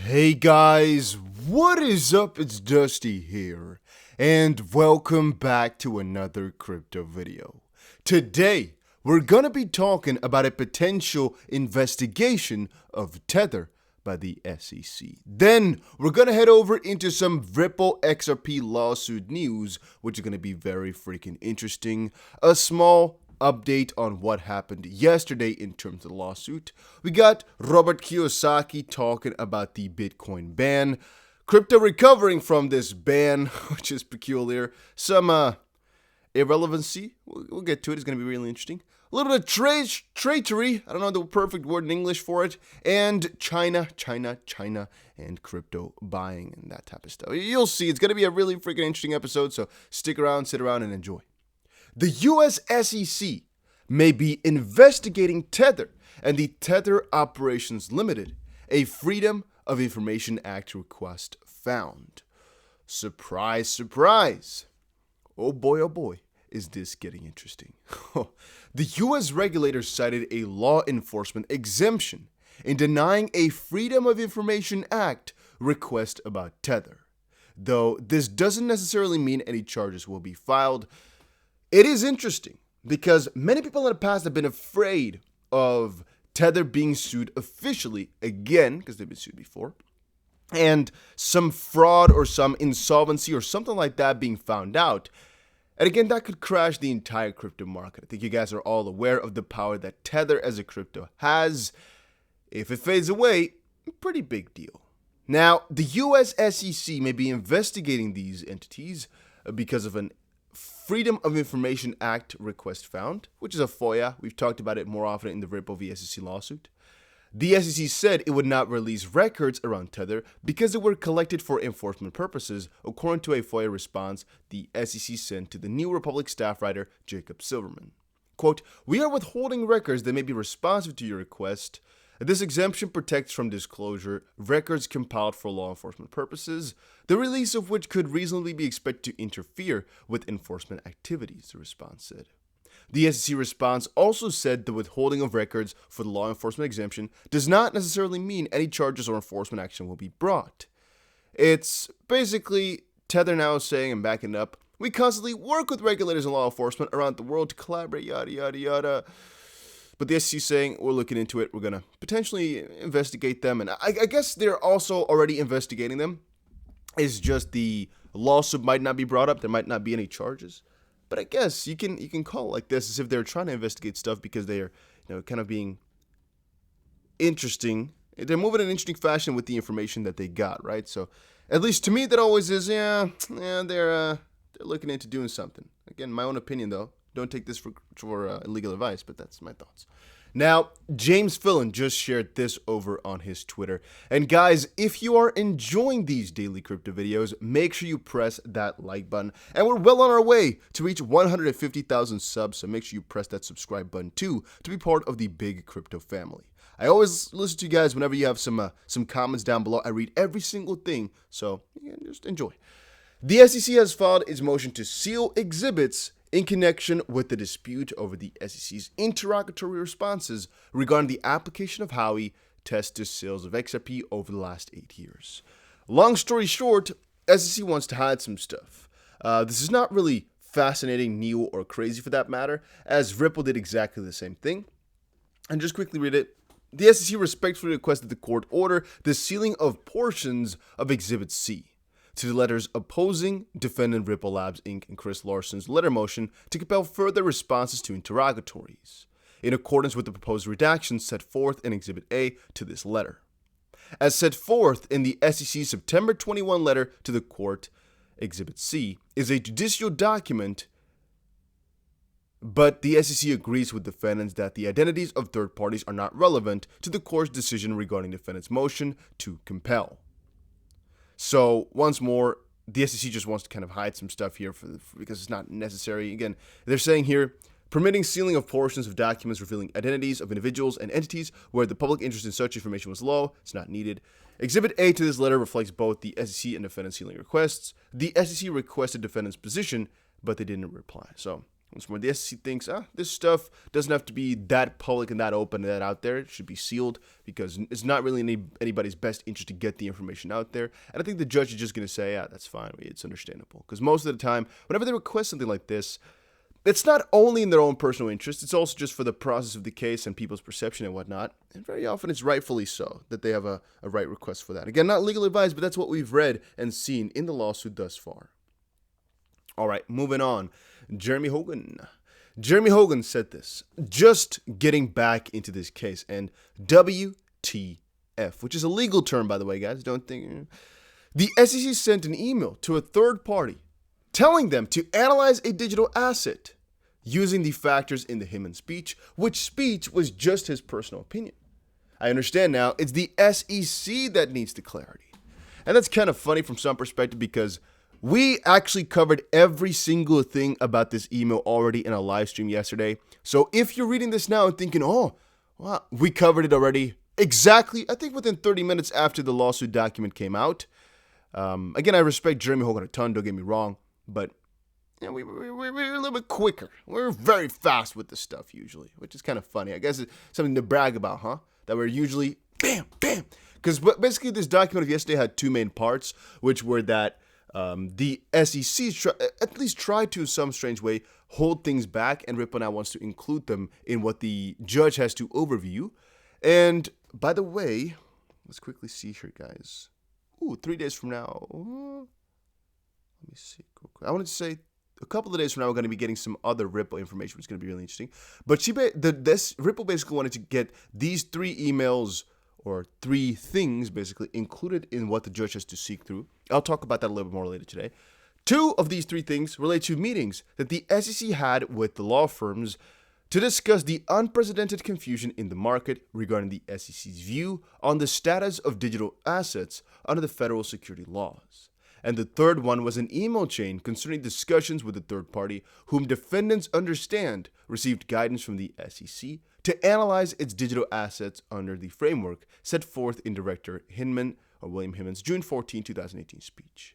Hey guys, what is up? It's Dusty here, and welcome back to another crypto video. Today, we're gonna be talking about a potential investigation of Tether by the SEC. Then, we're gonna head over into some Ripple XRP lawsuit news, which is gonna be very freaking interesting. A small update on what happened yesterday in terms of the lawsuit. We got Robert Kiyosaki talking about the Bitcoin ban, crypto recovering from this ban, which is peculiar, some irrelevancy, we'll get to it, it's going to be really interesting, a little bit of traitory, I don't know the perfect word in English for it, and China, and crypto buying and that type of stuff. You'll see, it's going to be a really freaking interesting episode, so stick around, sit around, and enjoy. The US SEC may be investigating Tether and the Tether Operations Limited, a Freedom of Information Act request found. Surprise, surprise. Oh boy, is this getting interesting. The US regulator cited a law enforcement exemption in denying a Freedom of Information Act request about Tether. Though this doesn't necessarily mean any charges will be filed. It is interesting because many people in the past have been afraid of Tether being sued officially again, because they've been sued before, and some fraud or some insolvency or something like that being found out. And again, that could crash the entire crypto market. I think you guys are all aware of the power that Tether as a crypto has. If it fades away, pretty big deal. Now, the US SEC may be investigating these entities because of an Freedom of Information Act request found, which is a FOIA. We've talked about it more often in the Ripple v. SEC lawsuit. The SEC said it would not release records around Tether because they were collected for enforcement purposes, according to a FOIA response the SEC sent to the New Republic staff writer Jacob Silverman. Quote, "We are withholding records that may be responsive to your request. This exemption protects from disclosure records compiled for law enforcement purposes, the release of which could reasonably be expected to interfere with enforcement activities," the response said. The SEC response also said the withholding of records for the law enforcement exemption does not necessarily mean any charges or enforcement action will be brought. It's basically Tether now saying and backing up, we constantly work with regulators and law enforcement around the world to collaborate, yada, yada, yada. But the SEC saying, we're looking into it, we're going to potentially investigate them. And I guess they're also already investigating them. It's just the lawsuit might not be brought up. There might not be any charges. But I guess you can call it like this as if they're trying to investigate stuff because they're kind of being interesting. They're moving in an interesting fashion with the information that they got, right? So at least to me, that always is, they're looking into doing something. Again, my own opinion, though. Don't take this for illegal advice, but that's my thoughts. Now, James Fillon just shared this over on his Twitter. And guys, if you are enjoying these daily crypto videos, make sure you press that like button. And we're well on our way to reach 150,000 subs, so make sure you press that subscribe button too to be part of the big crypto family. I always listen to you guys whenever you have some comments down below. I read every single thing, so just enjoy. The SEC has filed its motion to seal exhibits in connection with the dispute over the SEC's interrogatory responses regarding the application of Huobi test to sales of XRP over the last 8 years. Long story short, SEC wants to hide some stuff. This is not really fascinating, new, or crazy for that matter, as Ripple did exactly the same thing. And just quickly read it. The SEC respectfully requested the court order the sealing of portions of Exhibit C to the letters opposing defendant Ripple Labs Inc. and Chris Larson's letter motion to compel further responses to interrogatories, in accordance with the proposed redactions set forth in Exhibit A to this letter. As set forth in the SEC's September 21 letter to the court, Exhibit C is a judicial document, but the SEC agrees with defendants that the identities of third parties are not relevant to the court's decision regarding defendant's motion to compel. So, once more, the SEC just wants to kind of hide some stuff here because it's not necessary. Again, they're saying here, permitting sealing of portions of documents revealing identities of individuals and entities where the public interest in such information was low, it's not needed. Exhibit A to this letter reflects both the SEC and defendant sealing requests. The SEC requested defendant's position, but they didn't reply. So, Once more, the SEC thinks, this stuff doesn't have to be that public and that open and that out there. It should be sealed because it's not really in anybody's best interest to get the information out there. And I think the judge is just going to say, yeah, that's fine. It's understandable. Because most of the time, whenever they request something like this, it's not only in their own personal interest, it's also just for the process of the case and people's perception and whatnot. And very often it's rightfully so that they have a right request for that. Again, not legal advice, but that's what we've read and seen in the lawsuit thus far. All right, moving on. Jeremy Hogan said this, just getting back into this case, and WTF, which is a legal term, by the way, guys. Don't think. The SEC sent an email to a third party telling them to analyze a digital asset using the factors in the Hinman speech, which speech was just his personal opinion. I understand now, it's the SEC that needs the clarity. And that's kind of funny from some perspective because we actually covered every single thing about this email already in a live stream yesterday. So if you're reading this now and thinking, oh, wow, we covered it already exactly, I think within 30 minutes after the lawsuit document came out. Again, I respect Jeremy Hogan a ton, don't get me wrong, but we're a little bit quicker. We're very fast with this stuff usually, which is kind of funny. I guess it's something to brag about, huh? That we're usually bam, bam. Because basically this document of yesterday had two main parts, which were that the SEC at least tried to, in some strange way, hold things back, and Ripple now wants to include them in what the judge has to overview. And by the way, let's quickly see here, guys. 3 days from now. Let me see. I wanted to say a couple of days from now, we're going to be getting some other Ripple information, which is going to be really interesting. But Ripple basically wanted to get these 3 emails or 3 things basically included in what the judge has to seek through. I'll talk about that a little bit more later today. 2 of these 3 things relate to meetings that the SEC had with the law firms to discuss the unprecedented confusion in the market regarding the SEC's view on the status of digital assets under the federal security laws. And the third one was an email chain concerning discussions with a third party whom defendants understand received guidance from the SEC to analyze its digital assets under the framework set forth in Director William Hinman's June 14, 2018 speech.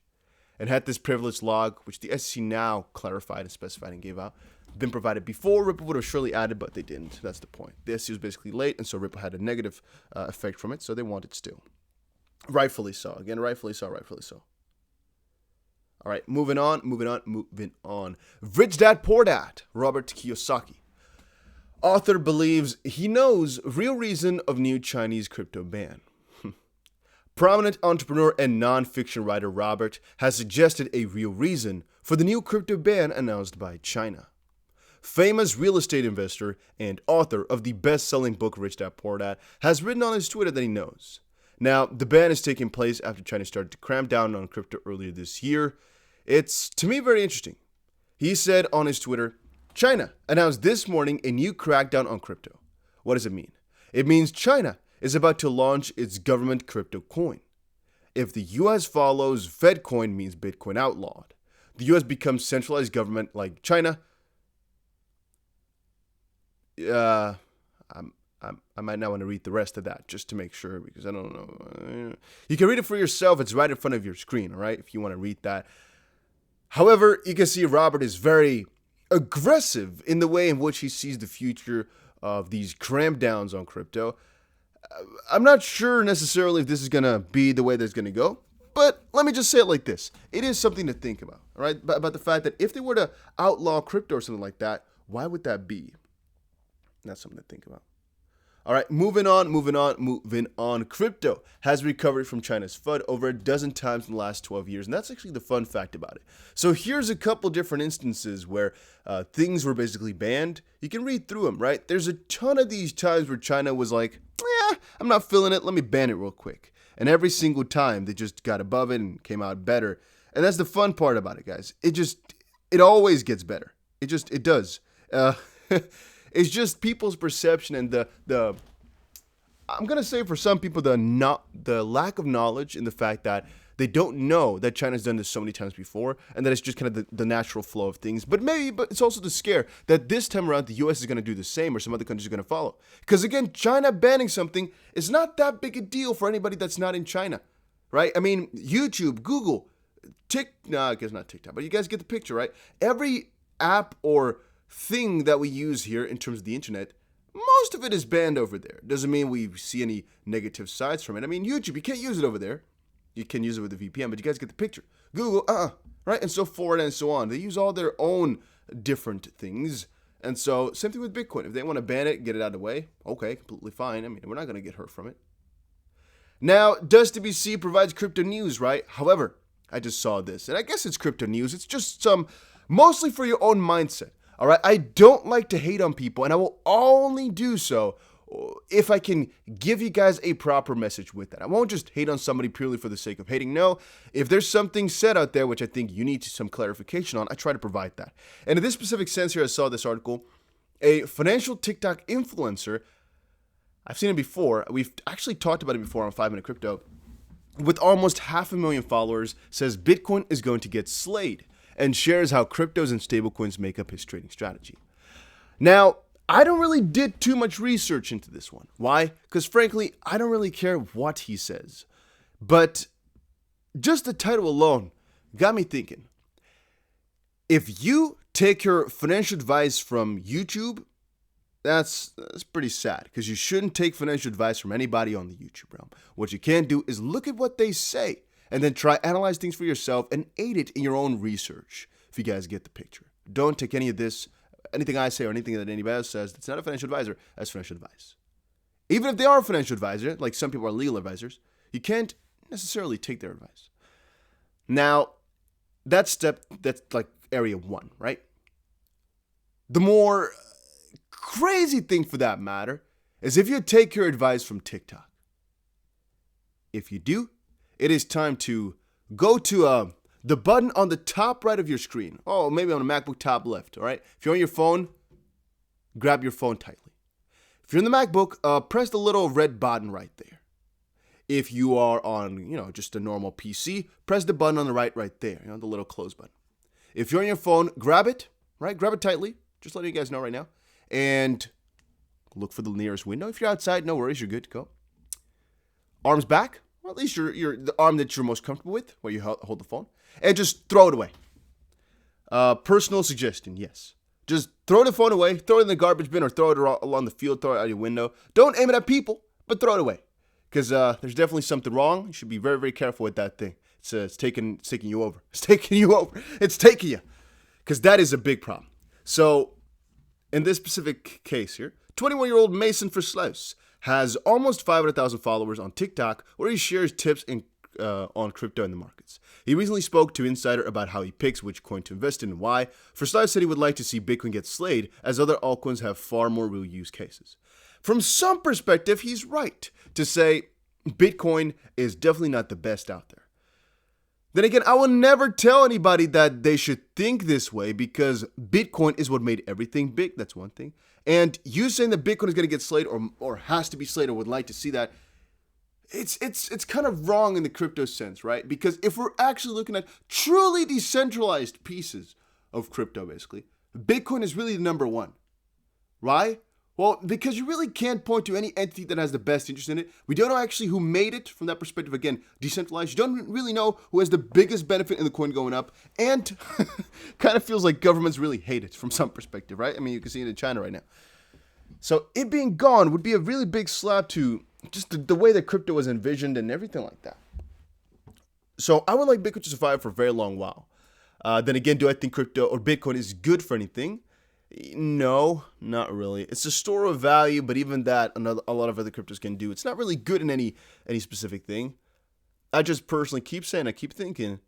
And had this privileged log, which the SEC now clarified and specified and gave out, been provided before, Ripple would have surely added, but they didn't. That's the point. The SEC was basically late, and so Ripple had a negative effect from it, so they want it still. Rightfully so. Again, rightfully so. All right, moving on. Rich Dad Poor Dad, Robert Kiyosaki. Author believes he knows real reason of new Chinese crypto ban. Prominent entrepreneur and non-fiction writer Robert has suggested a real reason for the new crypto ban announced by China. Famous real estate investor and author of the best-selling book Rich Dad Poor Dad has written on his Twitter that he knows. Now, the ban is taking place after China started to cramp down on crypto earlier this year. It's, to me, very interesting. He said on his Twitter, China announced this morning a new crackdown on crypto. What does it mean? It means China is about to launch its government crypto coin. If the US follows, Fed coin means Bitcoin outlawed. The US becomes centralized government like China. I might not want to read the rest of that just to make sure because I don't know. You can read it for yourself. It's right in front of your screen, all right, if you want to read that. However, you can see Robert is very aggressive in the way in which he sees the future of these cramp downs on crypto. I'm not sure necessarily if this is going to be the way that's going to go, but let me just say it like this. It is something to think about, all right, about the fact that if they were to outlaw crypto or something like that, why would that be? That's something to think about. All right, moving on. Crypto has recovered from China's FUD over a dozen times in the last 12 years, and that's actually the fun fact about it. So here's a couple different instances where things were basically banned. You can read through them, right? There's a ton of these times where China was like, I'm not feeling it, let me ban it real quick. And every single time, they just got above it and came out better. And that's the fun part about it, guys. It always gets better. It does. It's just people's perception and the I'm going to say for some people, the lack of knowledge in the fact that they don't know that China's done this so many times before and that it's just kind of the natural flow of things. But it's also the scare that this time around, the US is going to do the same or some other countries are going to follow. Because again, China banning something is not that big a deal for anybody that's not in China, right? I mean, YouTube, Google, I guess not TikTok, but you guys get the picture, right? Every app or thing that we use here in terms of the internet, most of it is banned over there. Doesn't mean we see any negative sides from it. I mean, YouTube, you can't use it over there. You can use it with a VPN, but you guys get the picture. Google, right? And so forth and so on. They use all their own different things. And so, same thing with Bitcoin. If they want to ban it, get it out of the way, okay, completely fine. I mean, we're not going to get hurt from it. Now, DustTBC provides crypto news, right? However, I just saw this, and I guess it's crypto news. It's just mostly for your own mindset, all right? I don't like to hate on people, and I will only do so if I can give you guys a proper message with that. I won't just hate on somebody purely for the sake of hating. No, if there's something said out there which I think you need some clarification on, I try to provide that. And in this specific sense here, I saw this article. A financial TikTok influencer, I've seen it before. We've actually talked about it before on 5 Minute Crypto. With almost 500,000 followers, says Bitcoin is going to get slayed and shares how cryptos and stablecoins make up his trading strategy. Now, I don't really did too much research into this one. Why? Because frankly, I don't really care what he says. But just the title alone got me thinking. If you take your financial advice from YouTube, that's pretty sad, because you shouldn't take financial advice from anybody on the YouTube realm. What you can do is look at what they say and then try analyze things for yourself and aid it in your own research, if you guys get the picture. Don't take any of this, anything I say or anything that anybody else says that's not a financial advisor as financial advice. Even if they are a financial advisor, like some people are legal advisors, you can't necessarily take their advice. Now, that's like area 1, right? The more crazy thing for that matter is if you take your advice from TikTok. If you do, it is time to go to the button on the top right of your screen. Oh, maybe on a MacBook top left, all right? If you're on your phone, grab your phone tightly. If you're in the MacBook, press the little red button right there. If you are on, just a normal PC, press the button on the right there, the little close button. If you're on your phone, grab it, right? Grab it tightly. Just letting you guys know right now. And look for the nearest window. If you're outside, no worries, you're good to go. Arms back, or at least you're the arm that you're most comfortable with, where you hold the phone, and just throw it away. Personal suggestion, yes. Just throw the phone away, throw it in the garbage bin, or throw it along the field, throw it out your window. Don't aim it at people, but throw it away. Because there's definitely something wrong. You should be very, very careful with that thing. It's taking you over. It's taking you over. It's taking you. Because that is a big problem. So, in this specific case here, 21-year-old Mason Frislaus has almost 500,000 followers on TikTok, where he shares tips on crypto and the markets. He recently spoke to Insider about how he picks which coin to invest in and why. Frislaus said he would like to see Bitcoin get slayed, as other altcoins have far more real use cases. From some perspective, he's right to say Bitcoin is definitely not the best out there. Then again, I will never tell anybody that they should think this way, because Bitcoin is what made everything big. That's one thing. And you saying that Bitcoin is going to get slayed or has to be slayed or would like to see that, it's kind of wrong in the crypto sense, right? Because if we're actually looking at truly decentralized pieces of crypto, basically, Bitcoin is really the number one. Why? Well, because you really can't point to any entity that has the best interest in it. We don't know actually who made it from that perspective. Again, decentralized. You don't really know who has the biggest benefit in the coin going up. And kind of feels like governments really hate it from some perspective, right? I mean, you can see it in China right now. So it being gone would be a really big slap to just the way that crypto was envisioned and everything like that. So I would like Bitcoin to survive for a very long while. Then again, do I think crypto or Bitcoin is good for anything? No, not really. It's a store of value, but even that, a lot of other cryptos can do. It's not really good in any specific thing. I just personally keep saying, I keep thinking,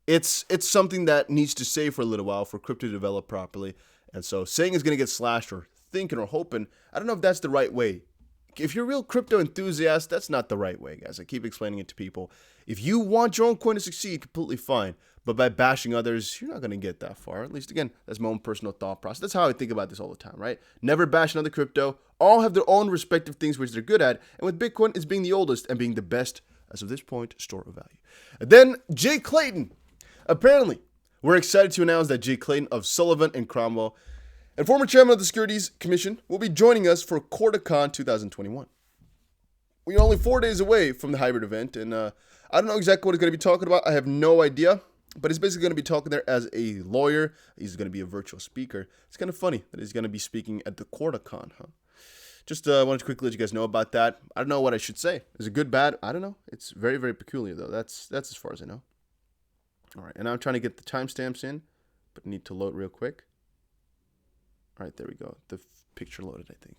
it's something that needs to stay for a little while for crypto to develop properly. And so saying it's going to get slashed or thinking or hoping, I don't know if that's the right way. If you're a real crypto enthusiast, that's not the right way, guys. I keep explaining it to people. If you want your own coin to succeed, completely fine. But by bashing others, you're not going to get that far. At least, again, that's my own personal thought process. That's how I think about this all the time, right? Never bash another crypto. All have their own respective things which they're good at. And with Bitcoin, it's being the oldest and being the best, as of this point, store of value. And then, Jay Clayton. Apparently, we're excited to announce that Jay Clayton of Sullivan and Cromwell and former chairman of the Securities Commission will be joining us for CordaCon 2021. We are only 4 days away from the hybrid event, and I don't know exactly what it's going to be talking about. I have no idea. But he's basically going to be talking there as a lawyer. He's going to be a virtual speaker. It's kind of funny that he's going to be speaking at the CordaCon, huh? Just wanted to quickly let you guys know about that. I don't know what I should say. Is it good, bad? I don't know. It's very, very peculiar, though. That's as far as I know. All right, and now I'm trying to get the timestamps in, but need to load real quick. All right, there we go. The picture loaded, I think.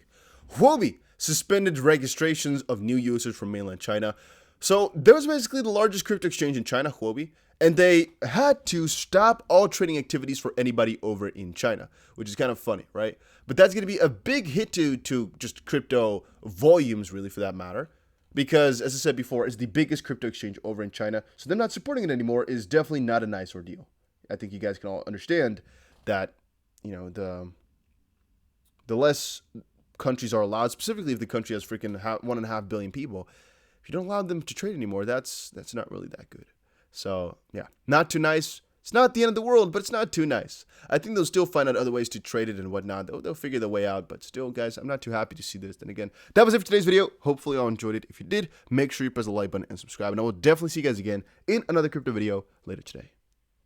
Huobi suspended registrations of new users from mainland China. So there was basically the largest crypto exchange in China, Huobi, and they had to stop all trading activities for anybody over in China, which is kind of funny, right? But that's going to be a big hit to just crypto volumes, really, for that matter, because, as I said before, it's the biggest crypto exchange over in China. So them not supporting it anymore is definitely not a nice ordeal. I think you guys can all understand that, you know, the less countries are allowed, specifically if the country has freaking 1.5 billion people, if you don't allow them to trade anymore, that's not really that good. So, yeah, not too nice. It's not the end of the world, but it's not too nice. I think they'll still find out other ways to trade it and whatnot. They'll figure their way out, but still, guys, I'm not too happy to see this. Then again, that was it for today's video. Hopefully, you all enjoyed it. If you did, make sure you press the like button and subscribe, and I will definitely see you guys again in another crypto video later today.